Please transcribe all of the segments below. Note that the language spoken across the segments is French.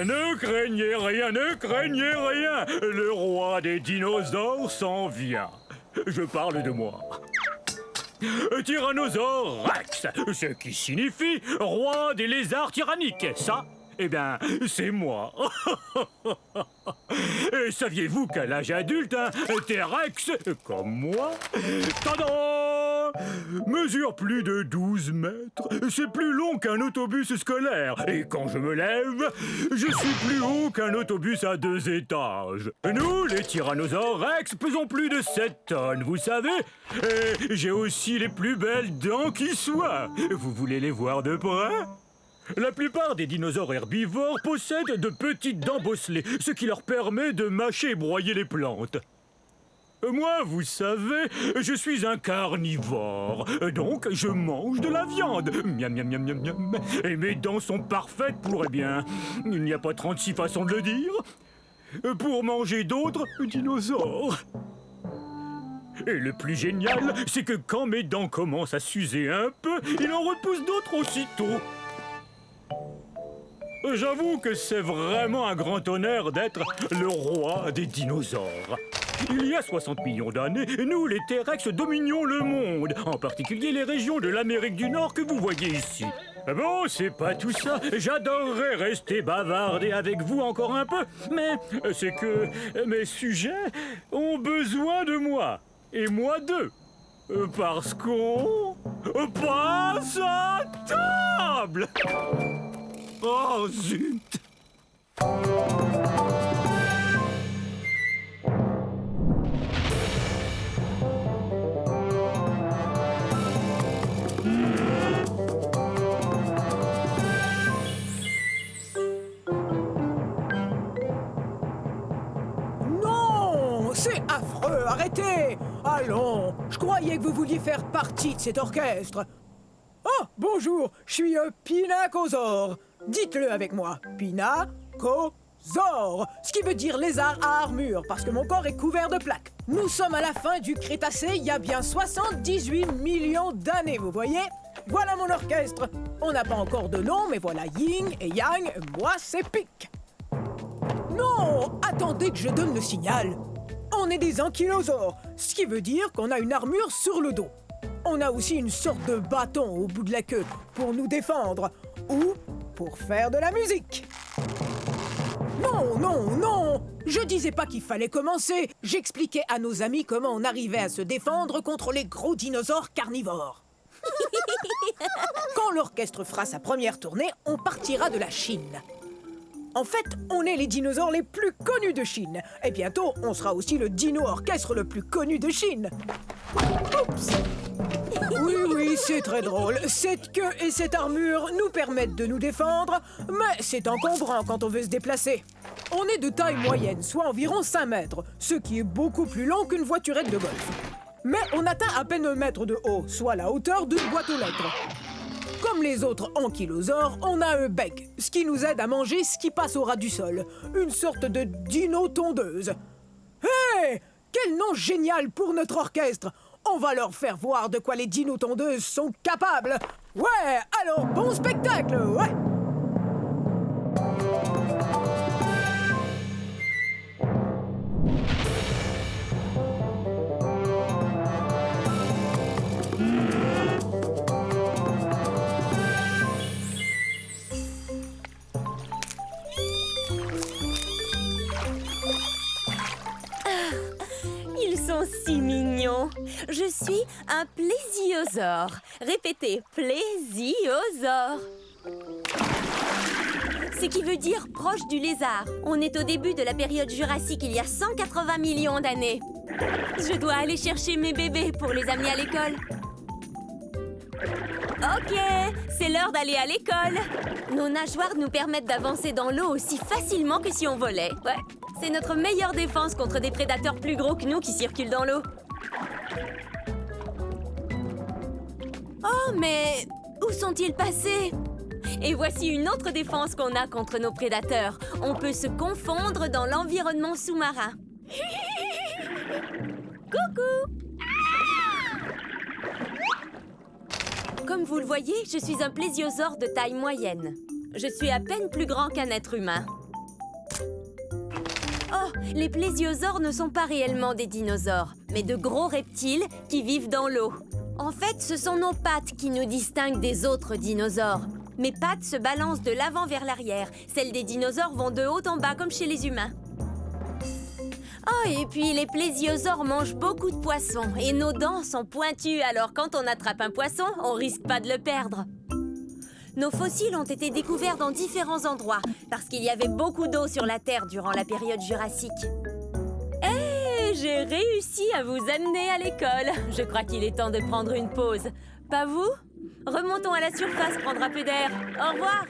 Ne craignez rien, ne craignez rien. Le roi des dinosaures s'en vient. Je parle de moi. Tyrannosaure Rex, ce qui signifie roi des lézards tyranniques. Ça, eh bien, c'est moi. Et saviez-vous qu'à l'âge adulte, un T-Rex, comme moi, tada, mesure plus de 12 mètres. C'est plus long qu'un autobus scolaire. Et quand je me lève, je suis plus haut qu'un autobus à 2 étages. Nous, les tyrannosaures Rex, pesons plus de 7 tonnes, vous savez. Et j'ai aussi les plus belles dents qui soient. Vous voulez les voir de près ? La plupart des dinosaures herbivores possèdent de petites dents bosselées, ce qui leur permet de mâcher et broyer les plantes. Moi, vous savez, je suis un carnivore, donc je mange de la viande. Miam, miam, miam, miam, miam. Et mes dents sont parfaites pour, eh bien, il n'y a pas 36 façons de le dire, pour manger d'autres dinosaures. Et le plus génial, c'est que quand mes dents commencent à s'user un peu, il en repousse d'autres aussitôt. J'avoue que c'est vraiment un grand honneur d'être le roi des dinosaures. Il y a 60 millions d'années, nous, les T-Rex, dominions le monde, en particulier les régions de l'Amérique du Nord que vous voyez ici. Bon, c'est pas tout ça. J'adorerais rester bavarder avec vous encore un peu, mais c'est que mes sujets ont besoin de moi, et moi d'eux. Parce qu'on passe à table. Oh, zut! Non! C'est affreux! Arrêtez! Allons! Je croyais que vous vouliez faire partie de cet orchestre. Oh, bonjour! Je suis Pinacosaure. Dites-le avec moi. Pinacosaure. Ce qui veut dire lézard à armure, parce que mon corps est couvert de plaques. Nous sommes à la fin du Crétacé, il y a bien 78 millions d'années, vous voyez? Voilà mon orchestre. On n'a pas encore de nom, mais voilà Yin et Yang, moi c'est Pic. Non! Attendez que je donne le signal. On est des ankylosaures, ce qui veut dire qu'on a une armure sur le dos. On a aussi une sorte de bâton au bout de la queue pour nous défendre, ou pour faire de la musique. Non, non, non! Je disais pas qu'il fallait commencer. J'expliquais à nos amis comment on arrivait à se défendre contre les gros dinosaures carnivores. Quand l'orchestre fera sa première tournée, on partira de la Chine. En fait, on est les dinosaures les plus connus de Chine. Et bientôt, on sera aussi le dino-orchestre le plus connu de Chine. Oups! Oui, oui, c'est très drôle. Cette queue et cette armure nous permettent de nous défendre, mais c'est encombrant quand on veut se déplacer. On est de taille moyenne, soit environ 5 mètres, ce qui est beaucoup plus long qu'une voiturette de golf. Mais on atteint à peine 1 mètre de haut, soit la hauteur d'une boîte aux lettres. Comme les autres ankylosaures, on a un bec, ce qui nous aide à manger ce qui passe au ras du sol. Une sorte de dino-tondeuse. Hé! Quel nom génial pour notre orchestre! On va leur faire voir de quoi les dino-tondeuses sont capables. Ouais, alors bon spectacle, ouais! Ils sont si mignons. Je suis un plésiosaure. Répétez, plésiosaure. Ce qui veut dire proche du lézard. On est au début de la période jurassique, il y a 180 millions d'années. Je dois aller chercher mes bébés pour les amener à l'école. Ok, c'est l'heure d'aller à l'école. Nos nageoires nous permettent d'avancer dans l'eau aussi facilement que si on volait. Ouais, c'est notre meilleure défense contre des prédateurs plus gros que nous qui circulent dans l'eau. Oh, mais où sont-ils passés? Et voici une autre défense qu'on a contre nos prédateurs. On peut se confondre dans l'environnement sous-marin. Coucou! Comme vous le voyez, je suis un plésiosaure de taille moyenne. Je suis à peine plus grand qu'un être humain. Les plésiosaures ne sont pas réellement des dinosaures, mais de gros reptiles qui vivent dans l'eau. En fait, ce sont nos pattes qui nous distinguent des autres dinosaures. Mes pattes se balancent de l'avant vers l'arrière. Celles des dinosaures vont de haut en bas, comme chez les humains. Oh, et puis les plésiosaures mangent beaucoup de poissons. Et nos dents sont pointues, alors quand on attrape un poisson, on risque pas de le perdre. Nos fossiles ont été découverts dans différents endroits, parce qu'il y avait beaucoup d'eau sur la Terre durant la période jurassique. Hé, j'ai réussi à vous amener à l'école. Je crois qu'il est temps de prendre une pause. Pas vous? Remontons à la surface prendre un peu d'air. Au revoir.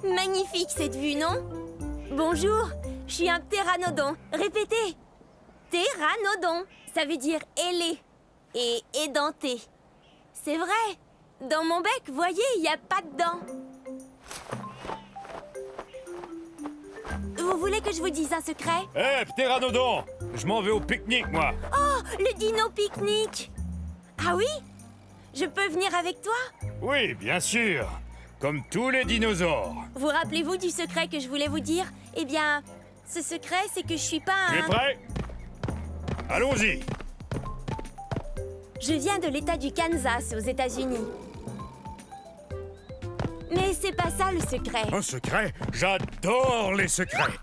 Magnifique cette vue, non? Bonjour, je suis un ptéranodon. Répétez. Ptéranodon, ça veut dire ailé et édenté. C'est vrai. Dans mon bec, voyez, il n'y a pas de dents. Vous voulez que je vous dise un secret? Hé, ptéranodon! Je m'en vais au pique-nique, moi! Oh, le dino pique-nique! Ah oui? Je peux venir avec toi? Oui, bien sûr! Comme tous les dinosaures! Vous rappelez-vous du secret que je voulais vous dire? Eh bien, ce secret, c'est que je suis pas Tu es un... prêt? Allons-y! Je viens de l'État du Kansas, aux États-Unis. Mais c'est pas ça le secret. Un secret? J'adore les secrets!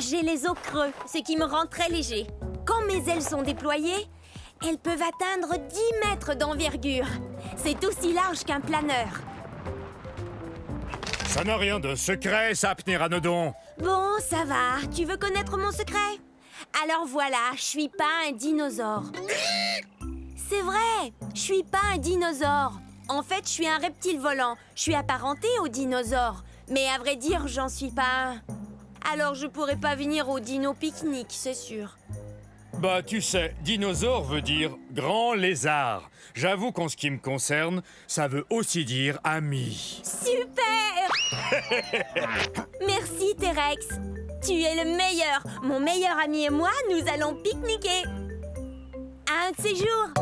J'ai les os creux, ce qui me rend très léger. Quand mes ailes sont déployées, elles peuvent atteindre 10 mètres d'envergure. C'est aussi large qu'un planeur. Ça n'a rien de secret, ça, ptéranodon! Bon, ça va. Tu veux connaître mon secret? Alors voilà, je suis pas un dinosaure. C'est vrai, je suis pas un dinosaure. En fait, je suis un reptile volant. Je suis apparenté aux dinosaures. Mais à vrai dire, j'en suis pas un. Alors je pourrais pas venir au dino pique-nique, c'est sûr. Bah, tu sais, dinosaure veut dire grand lézard. J'avoue qu'en ce qui me concerne, ça veut aussi dire ami. Super! Merci, T-Rex. Tu es le meilleur. Mon meilleur ami et moi, nous allons pique-niquer. Un de ces jours.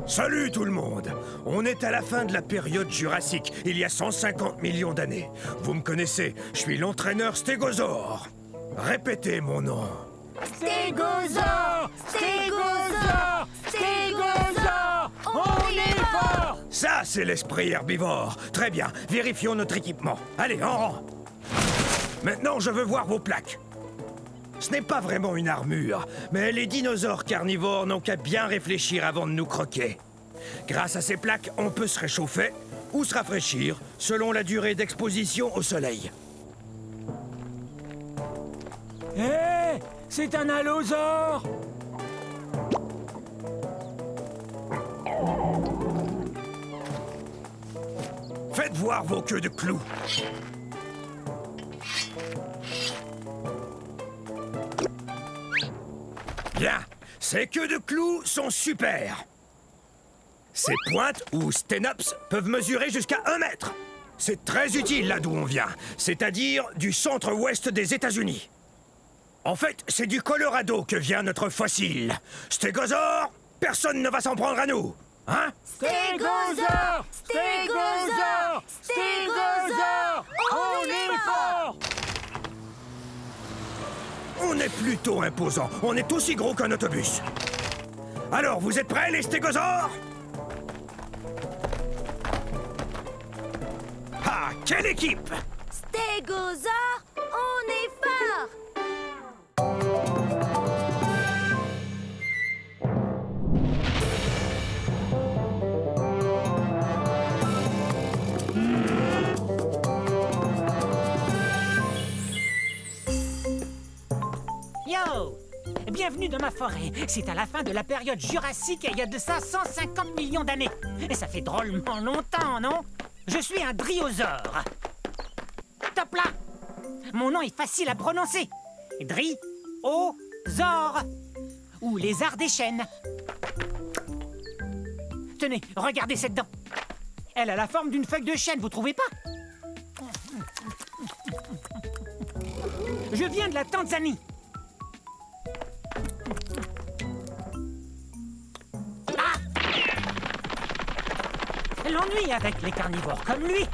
Salut tout le monde! On est à la fin de la période jurassique, il y a 150 millions d'années. Vous me connaissez, je suis l'entraîneur Stégosaure. Répétez mon nom. Stégosaure! Stégosaure! Stégosaure! On est fort! Ça, c'est l'esprit herbivore. Très bien, vérifions notre équipement. Allez, en rang. Maintenant, je veux voir vos plaques. Ce n'est pas vraiment une armure, mais les dinosaures carnivores n'ont qu'à bien réfléchir avant de nous croquer. Grâce à ces plaques, on peut se réchauffer ou se rafraîchir selon la durée d'exposition au soleil. Hé, c'est un allosaure! Faites voir vos queues de clous. Bien, ces queues de clous sont super. Ces pointes, ou sténops, peuvent mesurer jusqu'à 1 mètre. C'est très utile là d'où on vient, c'est-à-dire du centre-ouest des États-Unis. En fait, c'est du Colorado que vient notre fossile. Stégosaure, personne ne va s'en prendre à nous. Hein? Stégosaure! Stégosaure! Stégosaure! On est fort! On est plutôt imposant. On est aussi gros qu'un autobus. Alors, vous êtes prêts, les stégosaures? Ah, quelle équipe! Stégosaure, on est fort! Yo! bienvenue dans ma forêt. C'est à la fin de la période jurassique et il y a de ça 150 millions d'années. Et ça fait drôlement longtemps, non? Je suis un dryosaure. Top là! Mon nom est facile à prononcer. Dri-o-zore. Ou lézard des chênes. Tenez, regardez cette dent. Elle a la forme d'une feuille de chêne, vous trouvez pas? Je viens de la Tanzanie. Ah! L'ennui avec les carnivores comme lui,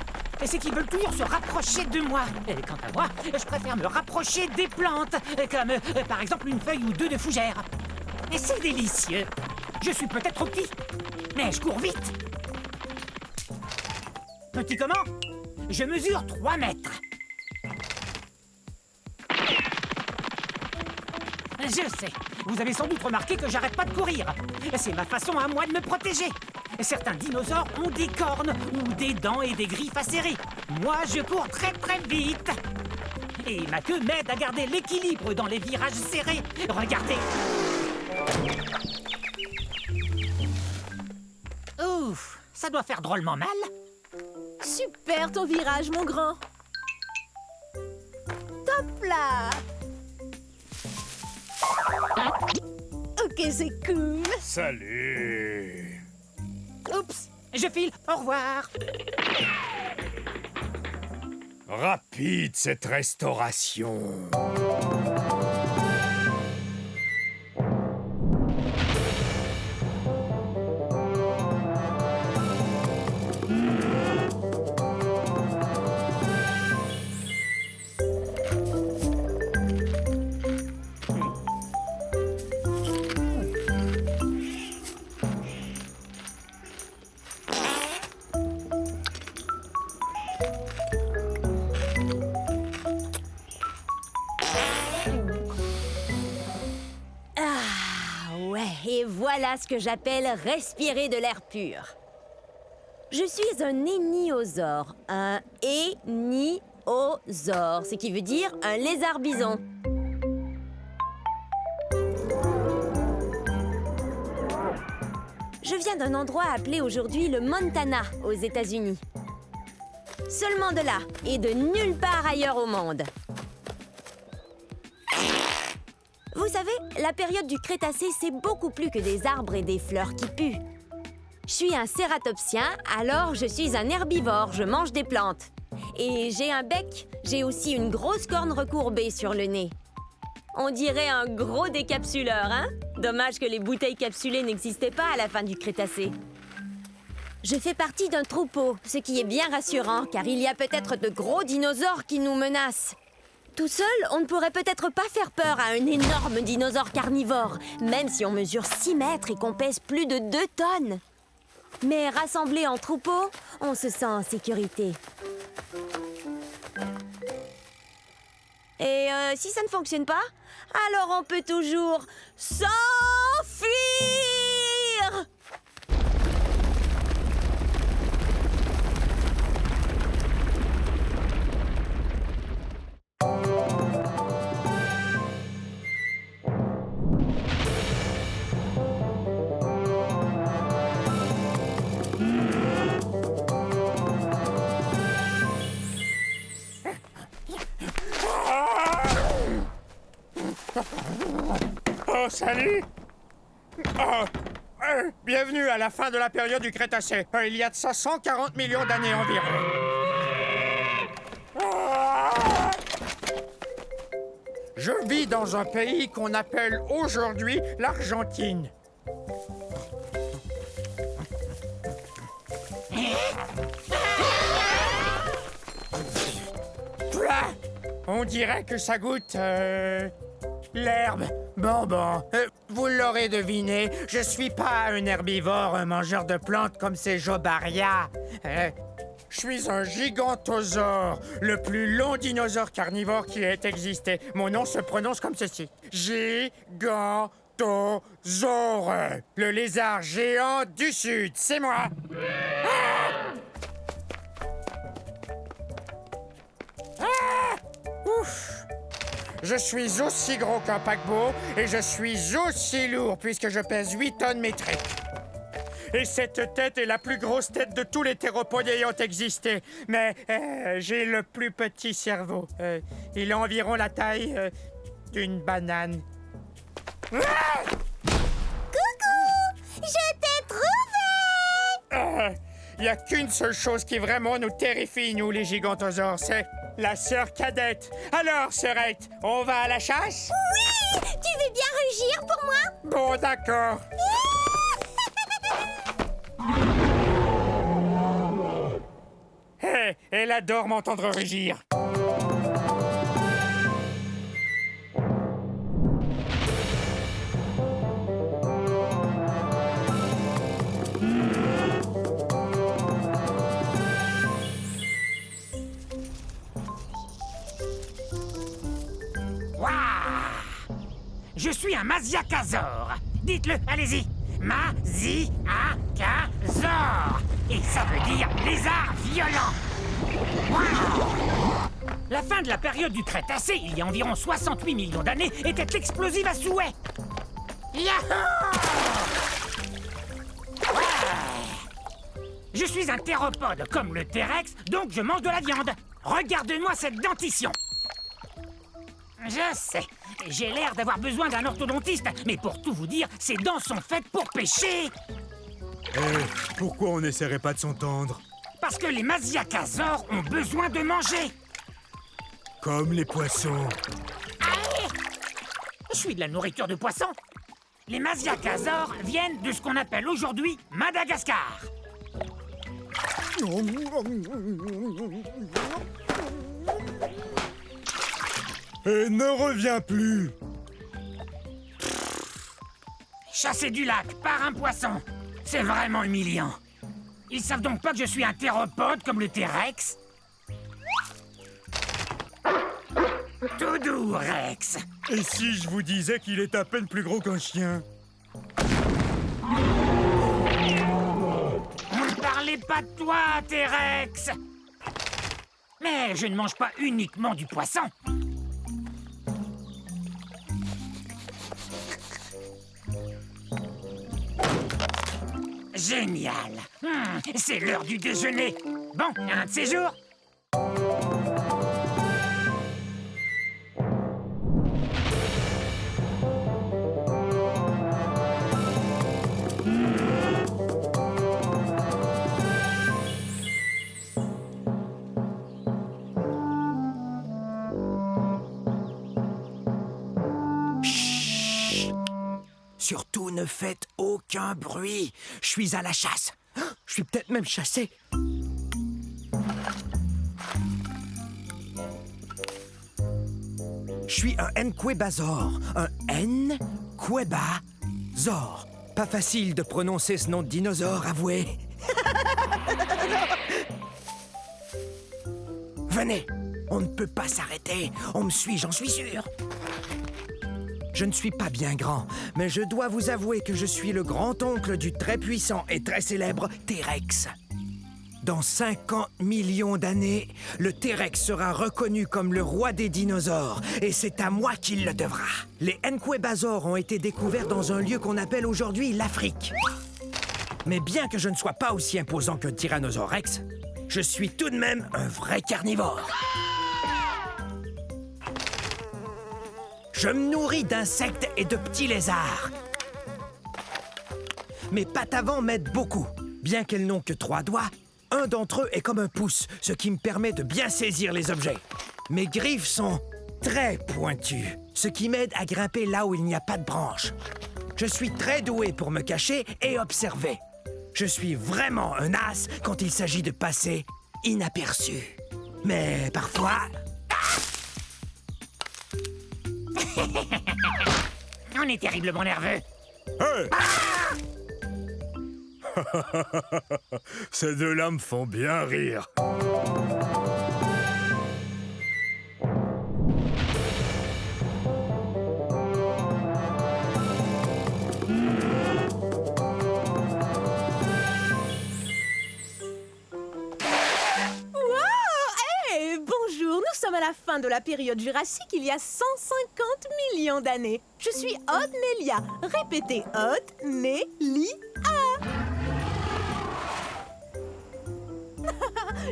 c'est qu'ils veulent toujours se rapprocher de moi. Et quant à moi, je préfère me rapprocher des plantes, comme par exemple une feuille ou deux de fougère. Et c'est délicieux. Je suis peut-être trop petit, mais je cours vite. Petit comment? Je mesure 3 mètres. Je sais, vous avez sans doute remarqué que j'arrête pas de courir. C'est ma façon à moi de me protéger. Certains dinosaures ont des cornes ou des dents et des griffes acérées. Moi, je cours très très vite. Et ma queue m'aide à garder l'équilibre dans les virages serrés. Regardez. Ouf, ça doit faire drôlement mal. Super ton virage, mon grand. Top là. Ok, c'est cool. Salut. Oups, je file. Au revoir. Rapide cette restauration. Et voilà ce que j'appelle respirer de l'air pur. Je suis un éniosaure. Un éniosaure, ce qui veut dire un lézard bison. Je viens d'un endroit appelé aujourd'hui le Montana, aux États-Unis. Seulement de là, et de nulle part ailleurs au monde. Vous savez, la période du Crétacé, c'est beaucoup plus que des arbres et des fleurs qui puent. Je suis un cératopsien, alors je suis un herbivore, je mange des plantes. Et j'ai un bec, j'ai aussi une grosse corne recourbée sur le nez. On dirait un gros décapsuleur, hein? Dommage que les bouteilles capsulées n'existaient pas à la fin du Crétacé. Je fais partie d'un troupeau, ce qui est bien rassurant, car il y a peut-être de gros dinosaures qui nous menacent. Tout seul, on ne pourrait peut-être pas faire peur à un énorme dinosaure carnivore, même si on mesure 6 mètres et qu'on pèse plus de 2 tonnes. Mais rassemblés en troupeau, on se sent en sécurité. Et si ça ne fonctionne pas, alors on peut toujours s'enfuir! Oh, salut! Bienvenue à la fin de la période du Crétacé. Il y a de ça 140 millions d'années environ. Je vis dans un pays qu'on appelle aujourd'hui l'Argentine. On dirait que ça goûte... l'herbe. Bon, vous l'aurez deviné, je suis pas un herbivore, un mangeur de plantes comme ces Jobaria. Je suis un gigantosaure, le plus long dinosaure carnivore qui ait existé. Mon nom se prononce comme ceci. Gigantosaure, le lézard géant du Sud, c'est moi. Ouf. Je suis aussi gros qu'un paquebot et je suis aussi lourd puisque je pèse 8 tonnes métriques. Et cette tête est la plus grosse tête de tous les théropodes ayant existé. Mais j'ai le plus petit cerveau. Il a environ la taille d'une banane. Coucou! Je t'ai trouvé! Il n'y a qu'une seule chose qui vraiment nous terrifie, nous, les gigantosaures, c'est la sœur cadette. Alors, sœurette, on va à la chasse? Oui! Tu veux bien rugir pour moi? Bon, d'accord. Hé, elle adore m'entendre rugir. Je suis un Maziakazor. Dites-le, allez-y. Maziakazor. Et ça veut dire lézard violent. Waouh! La fin de la période du Crétacé, il y a environ 68 millions d'années, était explosive à souhait. Yahoo! Ouais. Je suis un théropode comme le T-Rex, donc je mange de la viande. Regarde-moi cette dentition. Je sais, j'ai l'air d'avoir besoin d'un orthodontiste, mais pour tout vous dire, ces dents sont faites pour pêcher. Pourquoi on n'essaierait pas de s'entendre? Parce que les Maziakazors ont besoin de manger. Comme les poissons. Allez! Je suis de la nourriture de poisson. Les Maziakazors viennent de ce qu'on appelle aujourd'hui Madagascar. Et ne reviens plus. Chassé du lac par un poisson, c'est vraiment humiliant. Ils savent donc pas que je suis un théropode comme le T-Rex? Tout doux, Rex. Et si je vous disais qu'il est à peine plus gros qu'un chien? On ne parlait pas de toi, T-Rex. Mais je ne mange pas uniquement du poisson. Génial. C'est l'heure du déjeuner. Bon, un de ces jours. Surtout ne faites aucun bruit. Je suis à la chasse. Je suis peut-être même chassé. Je suis un Nquebazor. Un Nquebazor. Pas facile de prononcer ce nom de dinosaure, avouez. Venez, on ne peut pas s'arrêter. On me suit, j'en suis sûr. Je ne suis pas bien grand, mais je dois vous avouer que je suis le grand-oncle du très puissant et très célèbre T-Rex. Dans 50 millions d'années, le T-Rex sera reconnu comme le roi des dinosaures, et c'est à moi qu'il le devra. Les Nquebazors ont été découverts dans un lieu qu'on appelle aujourd'hui l'Afrique. Mais bien que je ne sois pas aussi imposant qu'un Tyrannosaure Rex, je suis tout de même un vrai carnivore. Je me nourris d'insectes et de petits lézards. Mes pattes avant m'aident beaucoup. Bien qu'elles n'ont que 3 doigts, un d'entre eux est comme un pouce, ce qui me permet de bien saisir les objets. Mes griffes sont très pointues, ce qui m'aide à grimper là où il n'y a pas de branches. Je suis très doué pour me cacher et observer. Je suis vraiment un as quand il s'agit de passer inaperçu. Mais parfois... On est terriblement nerveux. Hey! Ces deux-là me font bien rire. Wow! Hey, bonjour, nous sommes à la fin de la période jurassique, il y a 150 millions d'années. Je suis Otnelia. Répétez, Otnelia.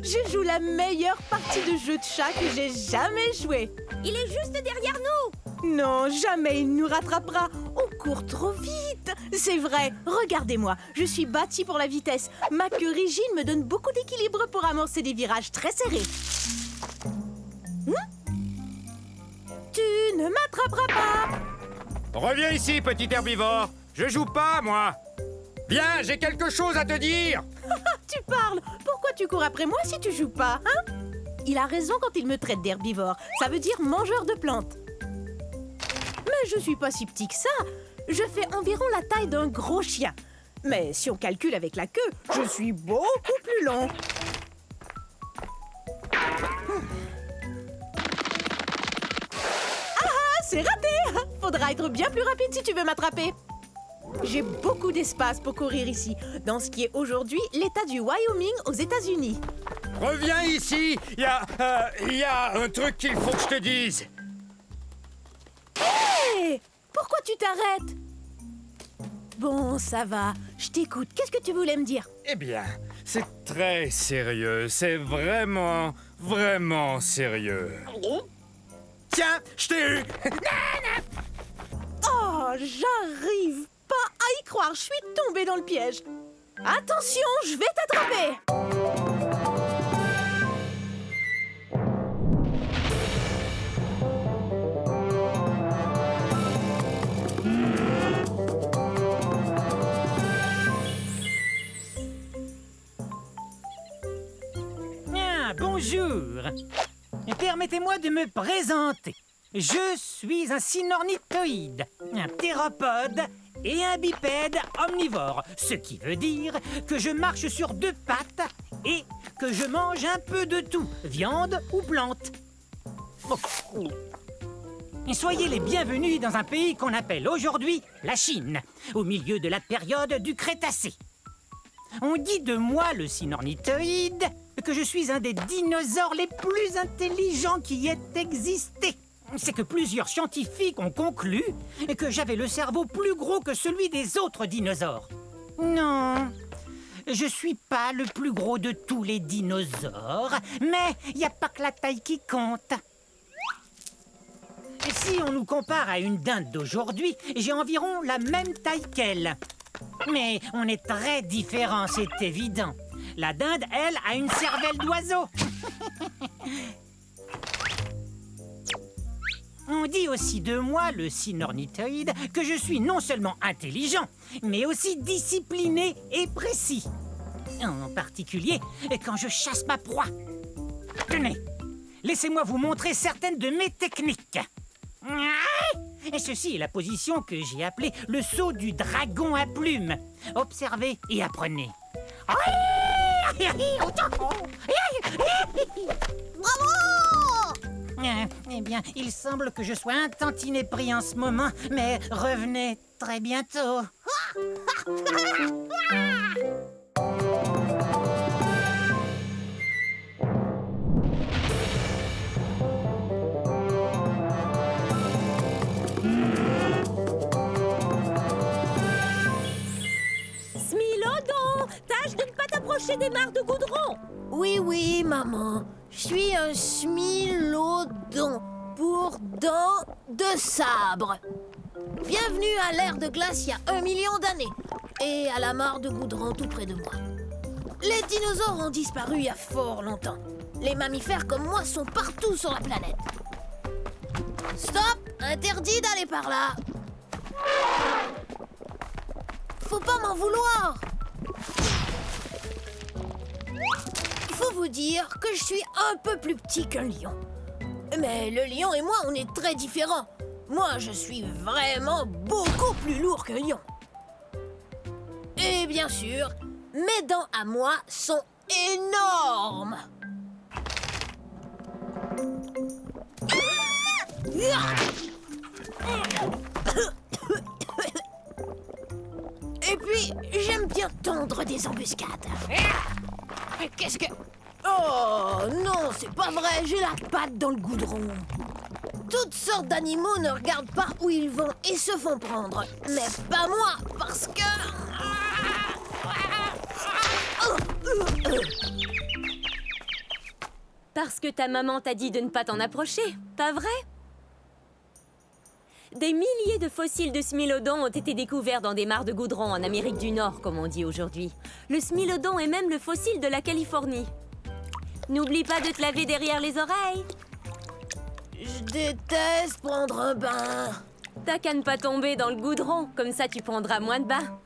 Je joue la meilleure partie de jeu de chat que j'ai jamais joué. Il est juste derrière nous. Non, jamais il nous rattrapera. On court trop vite. C'est vrai, regardez-moi. Je suis bâtie pour la vitesse. Ma queue rigide me donne beaucoup d'équilibre pour amorcer des virages très serrés. Tu ne m'attraperas pas. Reviens ici, petit herbivore. Je joue pas, moi. Viens, j'ai quelque chose à te dire. Tu parles. Pourquoi tu cours après moi si tu joues pas, hein? Il a raison quand il me traite d'herbivore. Ça veut dire mangeur de plantes. Mais je suis pas si petit que ça. Je fais environ la taille d'un gros chien. Mais si on calcule avec la queue, je suis beaucoup plus long. Ah, c'est raté! Faudra être bien plus rapide si tu veux m'attraper. J'ai beaucoup d'espace pour courir ici, dans ce qui est aujourd'hui l'État du Wyoming aux États-Unis. Reviens ici. Il y a un truc qu'il faut que je te dise. Hé! Pourquoi tu t'arrêtes? Bon, ça va. Je t'écoute. Qu'est-ce que tu voulais me dire? Eh bien, c'est très sérieux. C'est vraiment, vraiment sérieux. Tiens, je t'ai eu. Oh, j'arrive pas à y croire. Je suis tombée dans le piège. Attention, je vais t'attraper. Bonjour. Permettez-moi de me présenter. Je suis un cynornithoïde, un théropode et un bipède omnivore, ce qui veut dire que je marche sur deux pattes et que je mange un peu de tout, viande ou plante. Soyez les bienvenus dans un pays qu'on appelle aujourd'hui la Chine, au milieu de la période du Crétacé. On dit de moi, le cynornithoïde, que je suis un des dinosaures les plus intelligents qui ait existé. C'est que plusieurs scientifiques ont conclu que j'avais le cerveau plus gros que celui des autres dinosaures. Non, je suis pas le plus gros de tous les dinosaures, mais il n'y a pas que la taille qui compte. Si on nous compare à une dinde d'aujourd'hui, j'ai environ la même taille qu'elle. Mais on est très différents, c'est évident. La dinde, elle, a une cervelle d'oiseau. On dit aussi de moi, le cynornithoïde, que je suis non seulement intelligent, mais aussi discipliné et précis. En particulier, quand je chasse ma proie. Tenez, laissez-moi vous montrer certaines de mes techniques. Et ceci est la position que j'ai appelée le saut du dragon à plumes. Observez et apprenez. Bravo! Eh bien, il semble que je sois un tantinet pris en ce moment, mais revenez très bientôt. Smilodon, tâche de ne pas t'approcher des mares de goudron. Oui, oui, maman. Je suis un smilodon pour dents de sabre. Bienvenue à l'ère de glace il y a 1 million d'années et à la mare de goudron tout près de moi. Les dinosaures ont disparu il y a fort longtemps. Les mammifères comme moi sont partout sur la planète. Stop! Interdit d'aller par là. Faut pas m'en vouloir. Il faut vous dire que je suis un peu plus petit qu'un lion. Mais le lion et moi, on est très différents. Moi, je suis vraiment beaucoup plus lourd qu'un lion. Et bien sûr, mes dents à moi sont énormes. Et puis, j'aime bien tendre des embuscades. Qu'est-ce que... Oh non, c'est pas vrai, j'ai la patte dans le goudron. Toutes sortes d'animaux ne regardent pas où ils vont et se font prendre. Mais pas moi, parce que... Parce que ta maman t'a dit de ne pas t'en approcher, pas vrai? Des milliers de fossiles de smilodon ont été découverts dans des mares de goudron en Amérique du Nord, comme on dit aujourd'hui. Le smilodon est même le fossile de la Californie. N'oublie pas de te laver derrière les oreilles. Je déteste prendre un bain. T'as qu'à ne pas tomber dans le goudron, comme ça tu prendras moins de bains.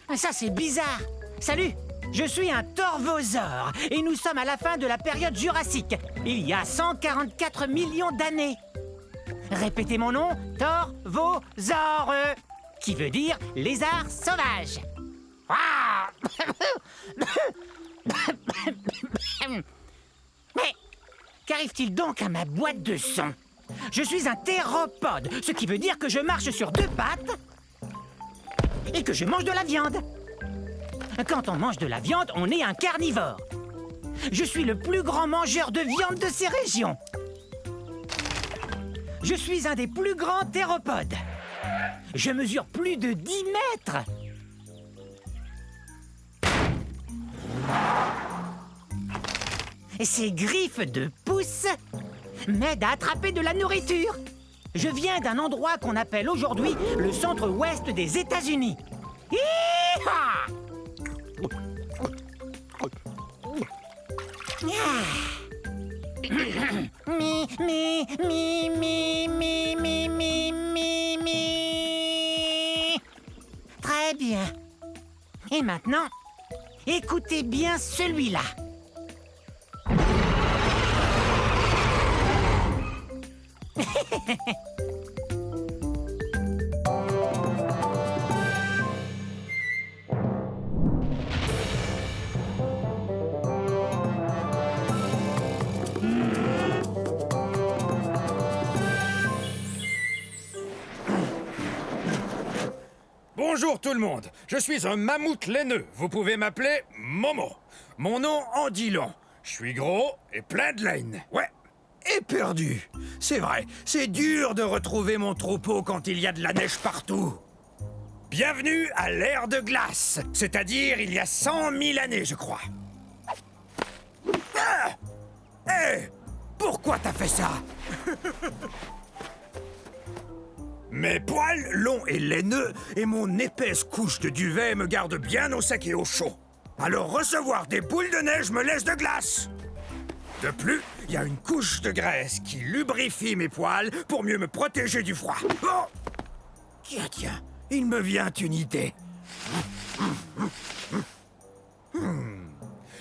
Ah, ça c'est bizarre. Salut, je suis un torvosaure et nous sommes à la fin de la période jurassique, il y a 144 millions d'années. Répétez mon nom, torvosaure, qui veut dire lézard sauvage. Ah. Mais qu'arrive-t-il donc à ma boîte de son? Je suis un théropode, ce qui veut dire que je marche sur deux pattes et que je mange de la viande. Quand on mange de la viande, on est un carnivore. Je suis le plus grand mangeur de viande de ces régions. Je suis un des plus grands théropodes. Je mesure plus de 10 mètres. Et ces griffes de pouce m'aident à attraper de la nourriture. Je viens d'un endroit qu'on appelle aujourd'hui le centre-ouest des États-Unis. Hi-ha! Mi, mi, mi, mi, mi, mi, mi, mi, mi. Très bien. Et maintenant, écoutez bien celui-là. Bonjour tout le monde, je suis un mammouth laineux. Vous pouvez m'appeler Momo. Mon nom en dit long. Je suis gros et plein de laine. Ouais. Et perdu. C'est vrai, c'est dur de retrouver mon troupeau quand il y a de la neige partout. Bienvenue à l'ère de glace, c'est-à-dire il y a 100 000 années, je crois. Ah! Hé! Pourquoi t'as fait ça? Mes poils longs et laineux et mon épaisse couche de duvet me gardent bien au sec et au chaud. Alors recevoir des boules de neige me laisse de glace. De plus, il y a une couche de graisse qui lubrifie mes poils pour mieux me protéger du froid. Oh! Tiens, il me vient une idée.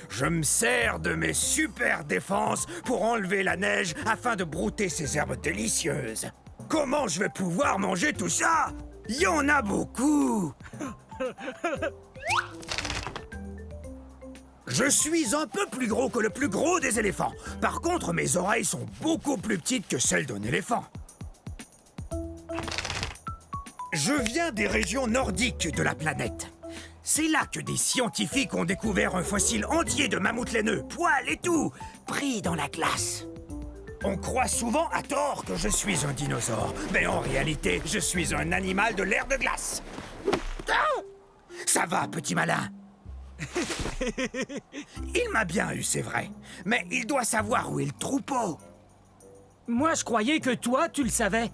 Je me sers de mes super défenses pour enlever la neige afin de brouter ces herbes délicieuses. Comment je vais pouvoir manger tout ça? Il y en a beaucoup. Je suis un peu plus gros que le plus gros des éléphants. Par contre, mes oreilles sont beaucoup plus petites que celles d'un éléphant. Je viens des régions nordiques de la planète. C'est là que des scientifiques ont découvert un fossile entier de mammouth laineux, poils et tout, pris dans la glace. On croit souvent à tort que je suis un dinosaure, mais en réalité, je suis un animal de l'ère de glace. Ah! Ça va, petit malin. Il m'a bien eu, c'est vrai, mais il doit savoir où est le troupeau. Moi, je croyais que toi, tu le savais.